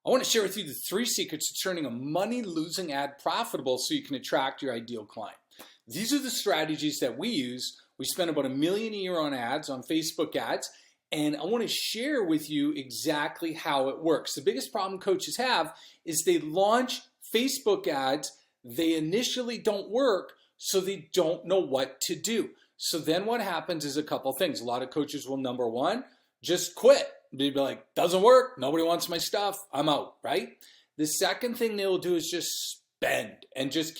I want to share with you the 3 secrets to turning a money-losing ad profitable so you can attract your ideal client. These are the strategies that we use. We spend about $1 million a year on ads, on Facebook ads, and I want to share with you exactly how it works. The biggest problem coaches have is they launch Facebook ads, they initially don't work, so they don't know what to do. So then what happens is a couple things. A lot of coaches will, number one, just quit. They'd be like, doesn't work, nobody wants my stuff, I'm out, right? The second thing they'll do is just spend and just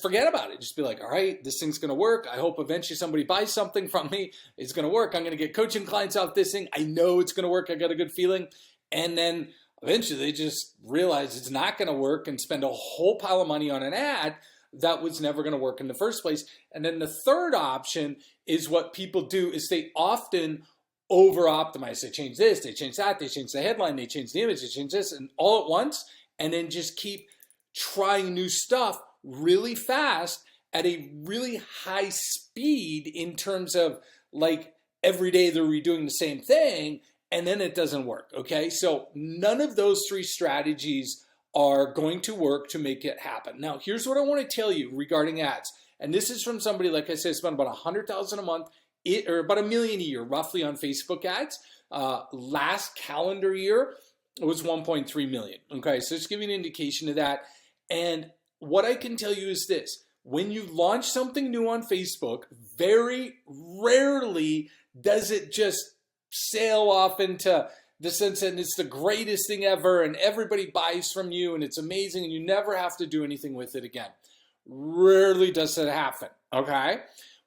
forget about it. Just be like, all right, this thing's gonna work. I hope eventually somebody buys something from me. It's gonna work. I'm gonna get coaching clients off this thing. I know it's gonna work. I got a good feeling. And then eventually they just realize it's not gonna work and spend a whole pile of money on an ad that was never gonna work in the first place. And then the third option is what people do is they often over-optimize. They change this, they change that, they change the headline, they change the image, they change this, and all at once, and then just keep trying new stuff really fast at a really high speed in terms of like every day they're redoing the same thing, and then it doesn't work, okay? So none of those 3 strategies are going to work to make it happen. Now, here's what I want to tell you regarding ads, and this is from somebody, like I said, spent about $100,000 a month, or about $1 million a year roughly on Facebook ads. Last calendar year, it was 1.3 million. Okay, so just give you an indication of that. And what I can tell you is this: when you launch something new on Facebook, very rarely does it just sail off into the sense that it's the greatest thing ever and everybody buys from you and it's amazing and you never have to do anything with it again. Rarely does that happen, okay?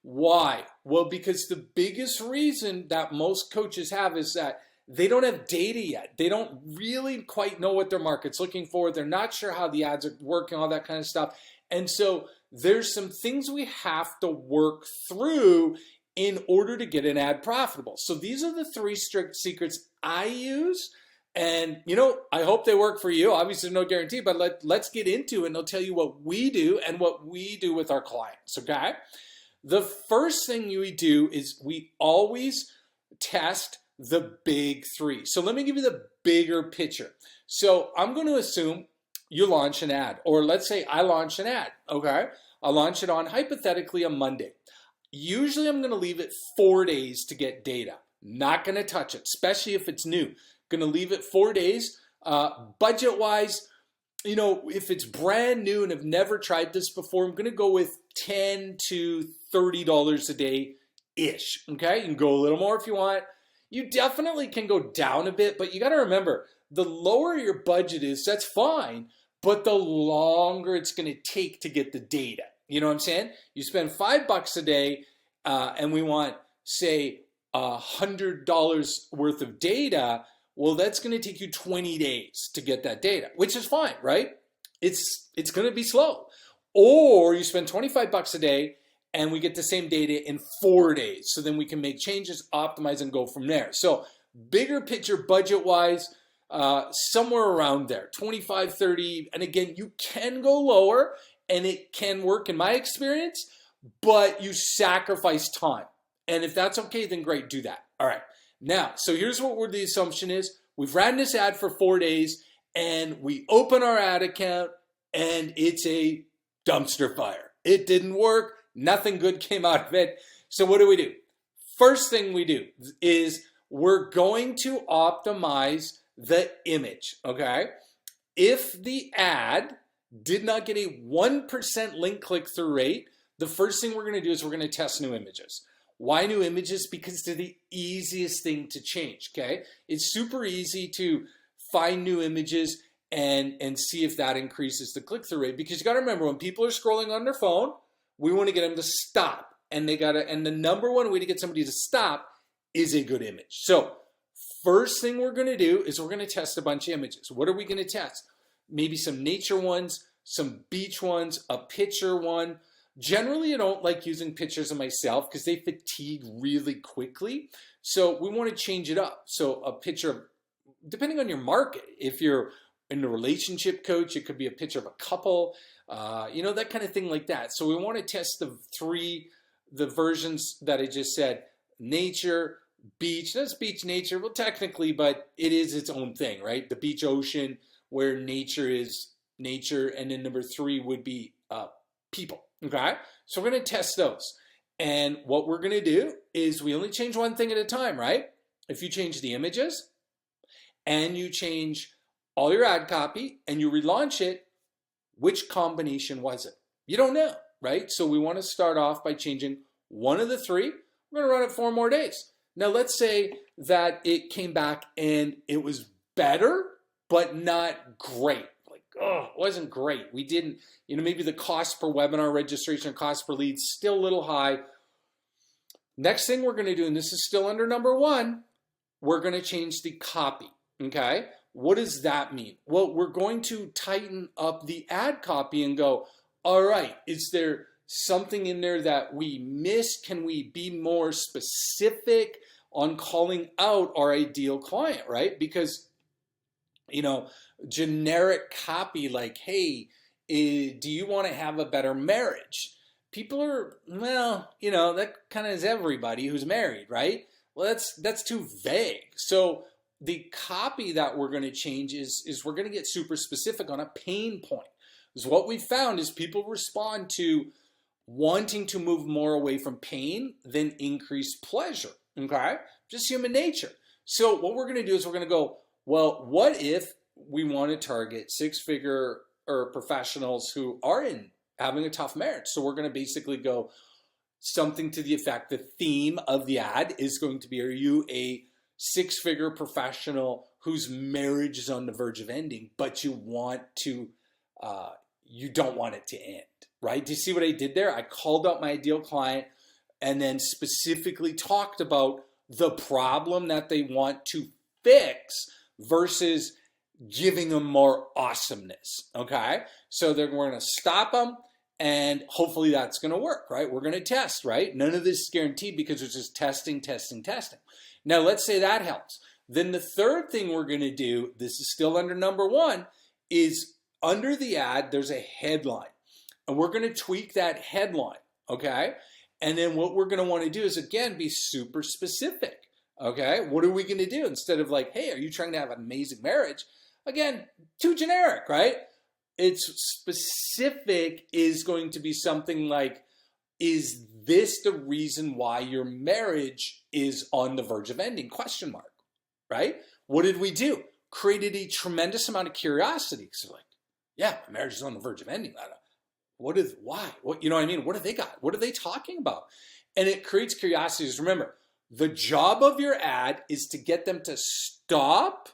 Why? Well, because the biggest reason that most coaches have is that they don't have data yet. They don't really quite know what their market's looking for. They're not sure how the ads are working, all that kind of stuff. And so there's some things we have to work through in order to get an ad profitable. So these are the 3 strict secrets I use. And, I hope they work for you. Obviously, no guarantee, but let's get into it and I'll tell you what we do and what we do with our clients, okay? The first thing we do is we always test the big 3. So let me give you the bigger picture. So I'm going to assume you launch an ad, or let's say I launch an ad, okay? I'll launch it on hypothetically a Monday. Usually I'm going to leave it 4 days to get data. Not going to touch it, especially if it's new. Going to leave it 4 days. Budget-wise, if it's brand new and have never tried this before, I'm going to go with $10 to $30 a day-ish, okay? You can go a little more if you want. You definitely can go down a bit, but you got to remember, the lower your budget is, that's fine, but the longer it's going to take to get the data. You know what I'm saying? You spend $5 a day and we want, say, $100 worth of data. Well, that's going to take you 20 days to get that data, which is fine, right? It's going to be slow. Or you spend $25 a day and we get the same data in 4 days. So then we can make changes, optimize, and go from there. So bigger picture budget-wise, somewhere around there, 25, 30. And again, you can go lower and it can work in my experience, but you sacrifice time. And if that's okay, then great, do that. All right. Now, so here's what the assumption is. We've ran this ad for 4 days and we open our ad account and it's a dumpster fire. It didn't work. Nothing good came out of it. So what do? First thing we do is we're going to optimize the image, okay? If the ad did not get a 1% link click-through rate, the first thing we're going to do is we're going to test new images. Why new images? Because they're the easiest thing to change, okay? It's super easy to find new images and see if that increases the click-through rate. Because you got to remember, when people are scrolling on their phone, we want to get them to stop. And the number one way to get somebody to stop is a good image. So first thing we're going to do is we're going to test a bunch of images. What are we going to test? Maybe some nature ones, some beach ones, a picture one. Generally, I don't like using pictures of myself because they fatigue really quickly. So we want to change it up. So a picture, depending on your market, if you're in a relationship coach, it could be a picture of a couple, that kind of thing like that. So we want to test the versions that I just said: nature, beach. That's beach nature. Well, technically, but it is its own thing, right? The beach ocean where nature is nature. And then number 3 would be people. Okay. So we're going to test those. And what we're going to do is we only change one thing at a time, right? If you change the images and you change all your ad copy and you relaunch it, which combination was it? You don't know, right? So we want to start off by changing one of the 3. We're going to run it 4 more days. Now let's say that it came back and it was better, but not great. Like, oh, it wasn't great. We didn't, maybe the cost per webinar registration or cost per lead still a little high. Next thing we're going to do, and this is still under number 1, we're going to change the copy, okay? What does that mean? Well, we're going to tighten up the ad copy and go, all right, is there something in there that we missed? Can we be more specific on calling out our ideal client, right? Because, generic copy like, hey, do you want to have a better marriage? People are, well, that kind of is everybody who's married, right? Well, that's too vague. So the copy that we're going to change is we're going to get super specific on a pain point. Because what we found is people respond to wanting to move more away from pain than increased pleasure, okay? Just human nature. So what we're going to do is we're going to go, well, what if we want to target 6-figure or professionals who are having a tough marriage? So we're going to basically go something to the effect, the theme of the ad is going to be, are you a 6-figure professional whose marriage is on the verge of ending, but you don't want it to end, right? Do you see what I did there? I called out my ideal client and then specifically talked about the problem that they want to fix versus giving them more awesomeness, okay? So we're going to stop them and hopefully that's going to work, right? We're going to test, right? None of this is guaranteed because it's just testing. Now, let's say that helps. Then the third thing we're going to do, this is still under number 1, is under the ad, there's a headline. And we're going to tweak that headline, okay? And then what we're going to want to do is, again, be super specific, okay? What are we going to do? Instead of like, hey, are you trying to have an amazing marriage? Again, too generic, right? It's specific is going to be something like, is this the reason why your marriage is on the verge of ending? Question mark, right? What did we do? Created a tremendous amount of curiosity. So like, yeah, my marriage is on the verge of ending. Why? What, you know what I mean? What have they got? What are they talking about? And it creates curiosity. Remember, the job of your ad is to get them to stop,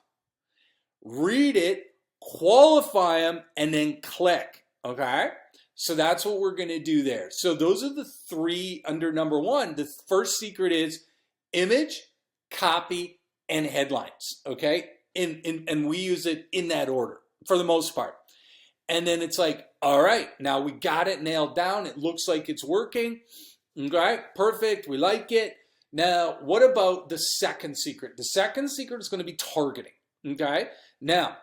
read it, qualify them, and then click, okay? So that's what we're going to do there. So those are the 3 under number 1. The first secret is image, copy, and headlines, okay? And we use it in that order for the most part. And then it's like, all right, now we got it nailed down. It looks like it's working. Okay, perfect. We like it. Now, what about the second secret? The second secret is going to be targeting. Okay, now,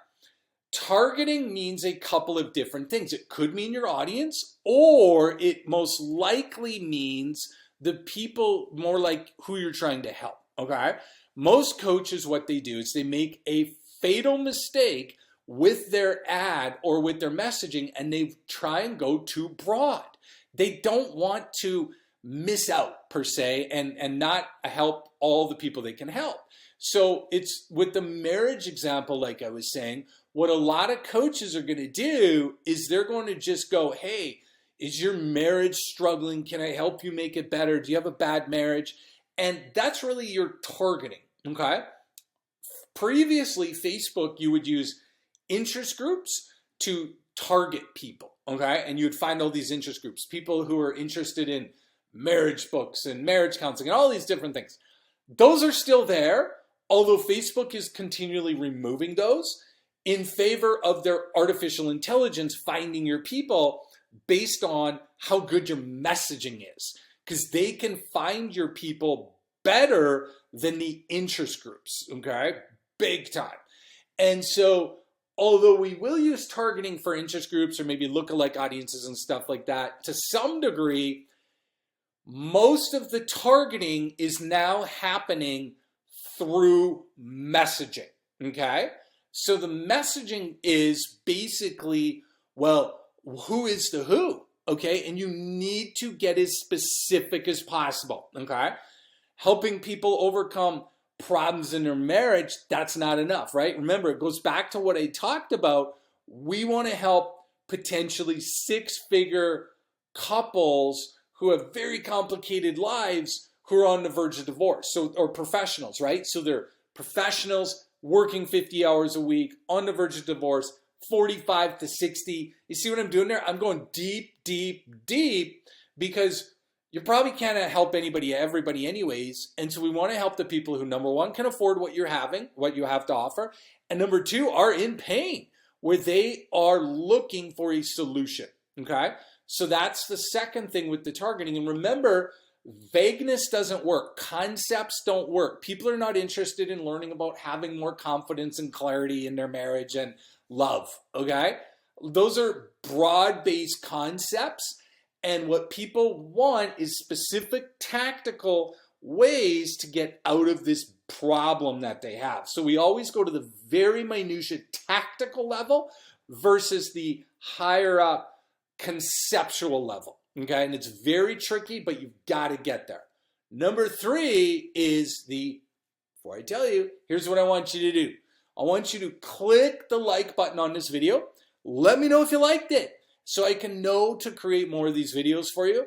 targeting means a couple of different things. It could mean your audience, or it most likely means the people more like who you're trying to help. Okay, most coaches, what they do is they make a fatal mistake with their ad or with their messaging, and they try and go too broad. They don't want to miss out per se and not help all the people they can help. So it's with the marriage example, like I was saying, what a lot of coaches are going to do is they're going to just go, hey, is your marriage struggling? Can I help you make it better? Do you have a bad marriage? And that's really your targeting, okay? Previously, Facebook, you would use interest groups to target people, okay? And you would find all these interest groups, people who are interested in marriage books and marriage counseling and all these different things. Those are still there, although Facebook is continually removing those in favor of their artificial intelligence finding your people based on how good your messaging is, because they can find your people better than the interest groups, okay? Big time. And so although we will use targeting for interest groups or maybe lookalike audiences and stuff like that, to some degree, most of the targeting is now happening through messaging, okay? So the messaging is basically, well, who is the who, okay? And you need to get as specific as possible, okay? Helping people overcome problems in their marriage, that's not enough, right? Remember, it goes back to what I talked about. We want to help potentially six-figure couples who have very complicated lives who are on the verge of divorce, or professionals, right? So they're professionals working 50 hours a week, on the verge of divorce, 45 to 60. You see what I'm doing there? I'm going deep, deep, deep, because you probably can't help everybody anyways. And so we want to help the people who, number one, can afford what you have to offer, and number two, are in pain, where they are looking for a solution, okay? So that's the second thing with the targeting. And remember, vagueness doesn't work. Concepts don't work. People are not interested in learning about having more confidence and clarity in their marriage and love, okay? Those are broad-based concepts. And what people want is specific tactical ways to get out of this problem that they have. So we always go to the very minutiae tactical level versus the higher up conceptual level, okay? And it's very tricky, but you've got to get there. Number three is before I tell you, here's what I want you to do. I want you to click the like button on this video. Let me know if you liked it, so I can know to create more of these videos for you.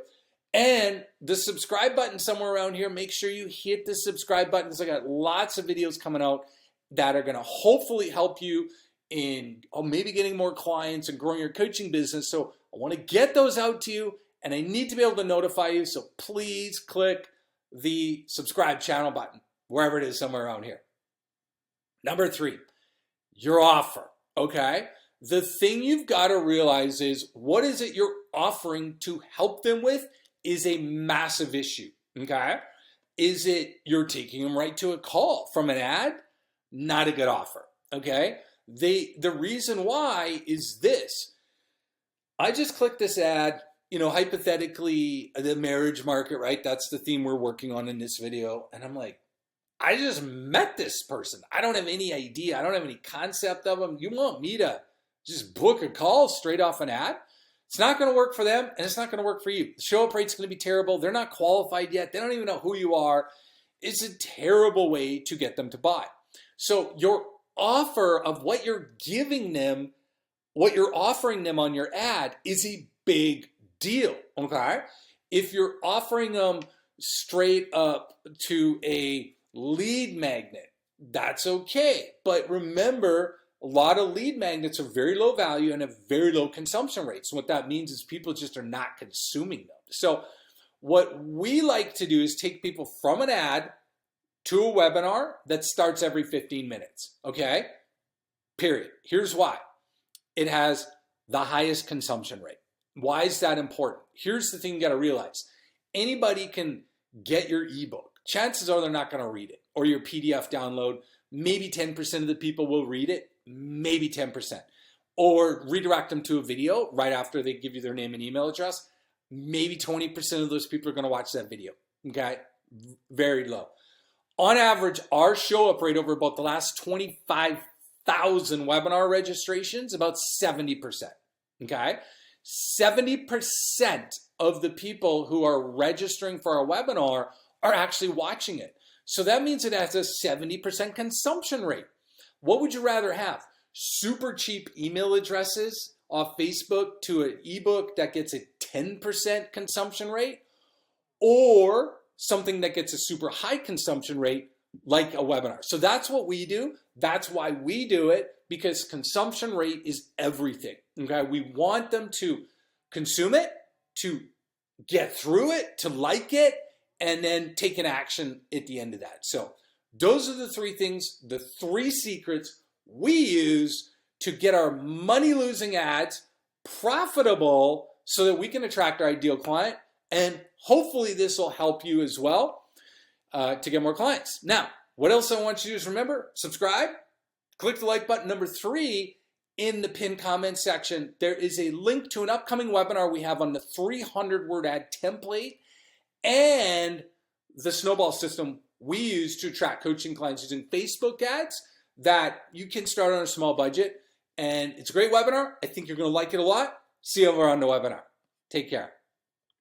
And the subscribe button somewhere around here, make sure you hit the subscribe button, because I got lots of videos coming out that are going to hopefully help you in maybe getting more clients and growing your coaching business. So I want to get those out to you, and I need to be able to notify you. So please click the subscribe channel button, wherever it is, somewhere around here. Number three, your offer, okay? The thing you've got to realize is, what is it you're offering to help them with is a massive issue, okay? Is it you're taking them right to a call from an ad? Not a good offer, okay? The reason why is this. I just clicked this ad, hypothetically, the marriage market, right? That's the theme we're working on in this video. And I'm like, I just met this person. I don't have any idea. I don't have any concept of them. You want me to just book a call straight off an ad? It's not going to work for them, and it's not going to work for you. The show-up rate's going to be terrible. They're not qualified yet. They don't even know who you are. It's a terrible way to get them to buy. So your offer of what you're giving them, what you're offering them on your ad, is a big deal, okay? If you're offering them straight up to a lead magnet, that's okay. But remember, a lot of lead magnets are very low value and have very low consumption rates. What that means is people just are not consuming them. So what we like to do is take people from an ad to a webinar that starts every 15 minutes, okay? Period. Here's why. It has the highest consumption rate. Why is that important? Here's the thing you got to realize. Anybody can get your ebook. Chances are they're not going to read it, or your PDF download. Maybe 10% of the people will read it, maybe 10%. Or redirect them to a video right after they give you their name and email address. Maybe 20% of those people are going to watch that video, okay? Very low. On average, our show-up rate over about the last 25,000 webinar registrations, about 70%, okay? 70% of the people who are registering for our webinar are actually watching it. So that means it has a 70% consumption rate. What would you rather have? Super cheap email addresses off Facebook to an ebook that gets a 10% consumption rate, or something that gets a super high consumption rate like a webinar? So that's what we do. That's why we do it, because consumption rate is everything. Okay, we want them to consume it, to get through it, to like it, and then take an action at the end of that. So those are the three things, the three secrets we use to get our money-losing ads profitable so that we can attract our ideal client. And hopefully this will help you as well to get more clients. Now, what else I want you to do is remember, subscribe, click the like button. Number three, in the pinned comment section, there is a link to an upcoming webinar we have on the 300-word ad template and the snowball system we use to attract coaching clients using Facebook ads that you can start on a small budget. And it's a great webinar. I think you're going to like it a lot. See you over on the webinar. Take care.